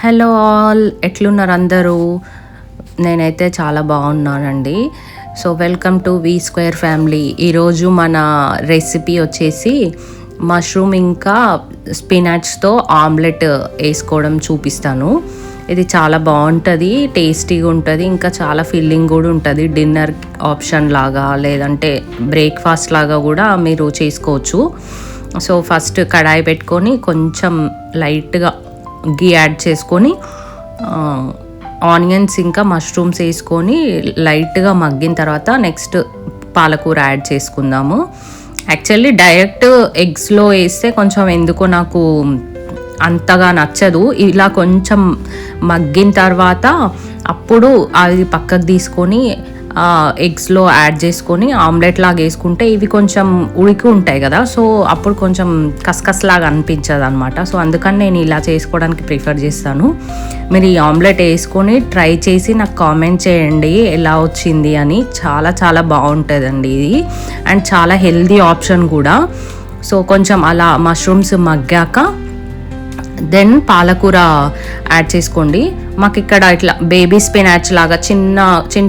Hello all, ఎట్లున్నారు అందరూ? నేనైతే చాలా బాగున్నానండి. So welcome to V square family. ఈరోజు మన రెసిపీ వచ్చేసి మష్రూమ్ ఇంకా స్పినాచ్తో ఆమ్లెట్ వేసుకోవడం చూపిస్తాను. ఇది చాలా బాగుంటుంది, టేస్టీగా ఉంటుంది, ఇంకా చాలా ఫిల్లింగ్ కూడా ఉంటుంది. డిన్నర్ ఆప్షన్ లాగా లేదంటే బ్రేక్ఫాస్ట్ లాగా కూడా మీరు చేసుకోవచ్చు. సో ఫస్ట్ కడాయి పెట్టుకొని కొంచెం లైట్గా గీ యాడ్ చేసుకొని ఆనియన్స్ ఇంకా మష్రూమ్స్ వేసుకొని లైట్గా మగ్గిన తర్వాత నెక్స్ట్ పాలకూర యాడ్ చేసుకుందాము. యాక్చువల్లీ డైరెక్ట్ ఎగ్స్లో వేస్తే కొంచెం ఎందుకో నాకు అంతగా నచ్చదు. ఇలా కొంచెం మగ్గిన తర్వాత అప్పుడు అది పక్కకు తీసుకొని ఎగ్స్లో యాడ్ చేసుకొని ఆమ్లెట్ లాగా వేసుకుంటే ఇవి కొంచెం ఉడికి ఉంటాయి కదా, సో అప్పుడు కొంచెం కసకసలాగా అనిపించదు అనమాట. సో అందుకని నేను ఇలా చేసుకోవడానికి ప్రిఫర్ చేస్తాను. మీరు ఈ ఆమ్లెట్ వేసుకొని ట్రై చేసి నాకు కామెంట్ చేయండి ఎలా వచ్చింది అని. చాలా చాలా బాగుంటుందండి ఇది, అండ్ చాలా హెల్దీ ఆప్షన్ కూడా. సో కొంచెం అలా మష్రూమ్స్ మగ్గాక దెన్ పాలకూర యాడ్ చేసుకోండి. మాకు ఇక్కడ ఇట్లా బేబీ స్పినాచ్ లాగా చిన్న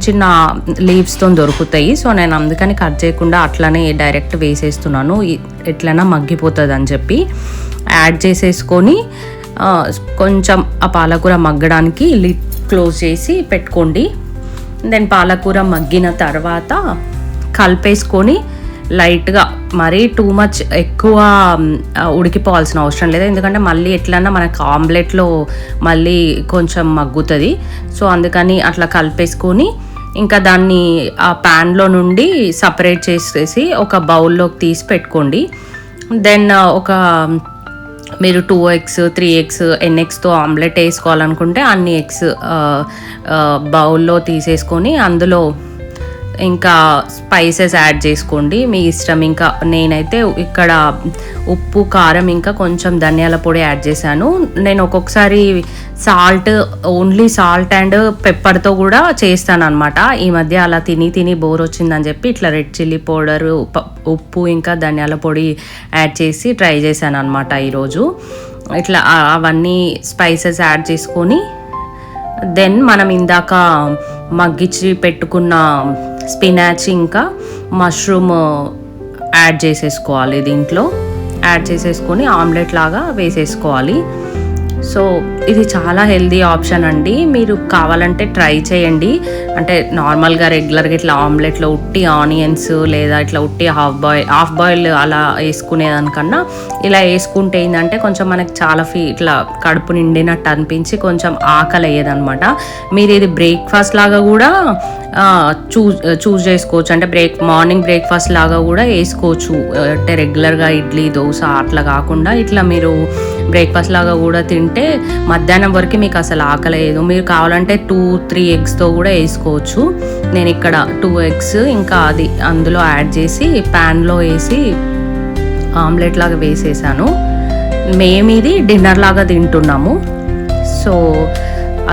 చిన్న లీవ్స్తో దొరుకుతాయి. సో నేను అందుకని కట్ చేయకుండా అట్లనే డైరెక్ట్ వేసేస్తున్నాను, ఎట్లైనా మగ్గిపోతుంది అని చెప్పి. యాడ్ చేసేసుకొని కొంచెం ఆ పాలకూర మగ్గడానికి లిడ్ క్లోజ్ చేసి పెట్టుకోండి. దెన్ పాలకూర మగ్గిన తర్వాత కలిపేసుకొని లైట్గా, మరీ టూ మచ్ ఎక్కువ ఉడికిపోవాల్సిన అవసరం లేదు, ఎందుకంటే మళ్ళీ ఎట్లన్నా మనకు ఆమ్లెట్లో మళ్ళీ కొంచెం మగ్గుతుంది. సో అందుకని అట్లా కలిపేసుకొని ఇంకా దాన్ని ఆ ప్యాన్లో నుండి సపరేట్ చేసేసి ఒక బౌల్లోకి తీసి పెట్టుకోండి. దెన్ ఒక మీరు 2 eggs 3 eggs ఎన్ని ఎగ్స్తో ఆమ్లెట్ వేసుకోవాలనుకుంటే అన్ని ఎగ్స్ బౌల్లో తీసేసుకొని అందులో ఇంకా స్పైసెస్ యాడ్ చేసుకోండి మీ ఇష్టం. ఇంకా నేనైతే ఇక్కడ ఉప్పు, కారం, ఇంకా కొంచెం ధనియాల పొడి యాడ్ చేశాను. నేను ఒక్కొక్కసారి ఓన్లీ సాల్ట్ అండ్ పెప్పర్తో కూడా చేస్తాను అనమాట. ఈ మధ్య అలా తిని బోర్ వచ్చిందని చెప్పి ఇట్లా రెడ్ చిల్లీ పౌడర్, ఉప్పు, ఇంకా ధనియాల పొడి యాడ్ చేసి ట్రై చేశాను అనమాట ఈరోజు. ఇట్లా అవన్నీ స్పైసెస్ యాడ్ చేసుకొని దెన్ మనం ఇందాక మగ్గిచ్చి పెట్టుకున్న స్పినాచ్ ఇంకా మష్రూమ్ యాడ్ చేసేసుకోవాలి. దీంట్లో యాడ్ చేసేసుకొని ఆమ్లెట్ లాగా వేసేసుకోవాలి. సో ఇది చాలా హెల్దీ ఆప్షన్ అండి, మీరు కావాలంటే ట్రై చేయండి. అంటే నార్మల్గా రెగ్యులర్గా ఇట్లా ఆమ్లెట్లో ఉట్టి ఆనియన్స్ లేదా ఇట్లా ఉట్టి హాఫ్ బాయిల్ అలా వేసుకునేదానికన్నా ఇలా వేసుకుంటే ఏంటంటే కొంచెం మనకి చాలా ఇట్లా కడుపు నిండినట్టు అనిపించి కొంచెం ఆకలి అయ్యేదనమాట. మీరు ఇది బ్రేక్ఫాస్ట్ లాగా కూడా చూస్ చేసుకోవచ్చు. అంటే మార్నింగ్ బ్రేక్ఫాస్ట్ లాగా కూడా వేసుకోవచ్చు. అంటే రెగ్యులర్గా ఇడ్లీ, దోశ అట్లా కాకుండా ఇట్లా మీరు బ్రేక్ఫాస్ట్ లాగా కూడా తింటే మధ్యాహ్నం వరకు మీకు అసలు ఆకలేదు. మీరు కావాలంటే 2-3 eggsతో కూడా వేసుకోవచ్చు. నేను ఇక్కడ 2 eggs ఇంకా అది అందులో యాడ్ చేసి ప్యాన్లో వేసి ఆమ్లెట్ లాగా వేసేసాను. మేము ఇది డిన్నర్ లాగా తింటున్నాము. సో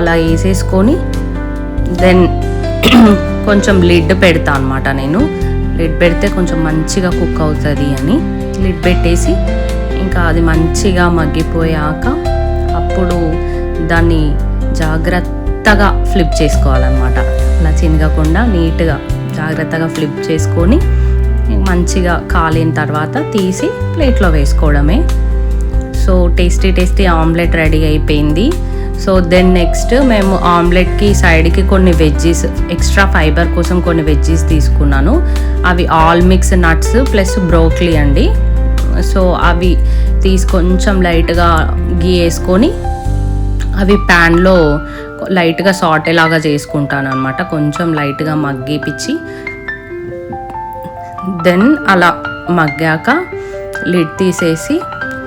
అలా వేసేసుకొని దెన్ కొంచెం లిడ్ పెడతా అనమాట. నేను లిడ్ పెడితే కొంచెం మంచిగా కుక్ అవుతుంది అని లిడ్ పెట్టేసి ఇంకా అది మంచిగా మగ్గిపోయాక అప్పుడు దాన్ని జాగ్రత్తగా ఫ్లిప్ చేసుకోవాలన్నమాట. అలా చినగకుండా నీట్గా జాగ్రత్తగా ఫ్లిప్ చేసుకొని మంచిగా కాలిన తర్వాత తీసి ప్లేట్లో వేసుకోవడమే. సో టేస్టీ ఆమ్లెట్ రెడీ అయిపోయింది. సో దెన్ నెక్స్ట్ మేము ఆమ్లెట్కి సైడ్కి కొన్ని వెజ్జీస్, ఎక్స్ట్రా ఫైబర్ కోసం కొన్ని వెజ్జీస్ తీసుకున్నాను. అవి all mix nuts plus broccoli అండి. సో అవి కొంచెం లైట్గా గీ వేసుకొని అవి ప్యాన్లో లైట్గా సాటేలాగా చేసుకుంటాను అనమాట. కొంచెం లైట్గా మగ్గిపిచ్చి దెన్ అలా మగ్గాక లిడ్ తీసేసి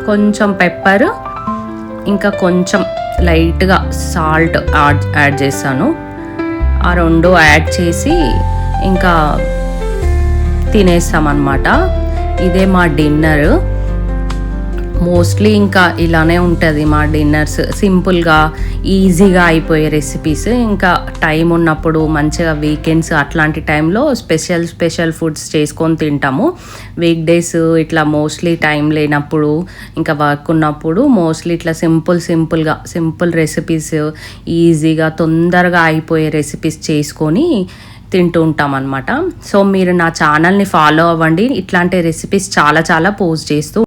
కొంచెం పెప్పర్ ఇంకా కొంచెం లైట్గా సాల్ట్ యాడ్ చేస్తాను. ఆ రెండు యాడ్ చేసి ఇంకా తినేస్తామన్నమాట. ఇదే మా డిన్నర్. మోస్ట్లీ ఇంకా ఇలానే ఉంటుంది మా డిన్నర్స్, సింపుల్గా ఈజీగా అయిపోయే రెసిపీస్. ఇంకా టైం ఉన్నప్పుడు మంచిగా వీకెండ్స్ అట్లాంటి టైంలో స్పెషల్ ఫుడ్స్ చేసుకొని తింటాము. వీక్ డేస్ ఇట్లా మోస్ట్లీ టైం లేనప్పుడు, ఇంకా వర్క్ ఉన్నప్పుడు మోస్ట్లీ ఇట్లా సింపుల్ రెసిపీస్, ఈజీగా తొందరగా అయిపోయే రెసిపీస్ చేసుకొని తింటూ ఉంటాం అనమాట. సో మీరు నా ఛానల్ని ఫాలో అవ్వండి, ఇట్లాంటి రెసిపీస్ చాలా పోస్ట్ చేస్తూ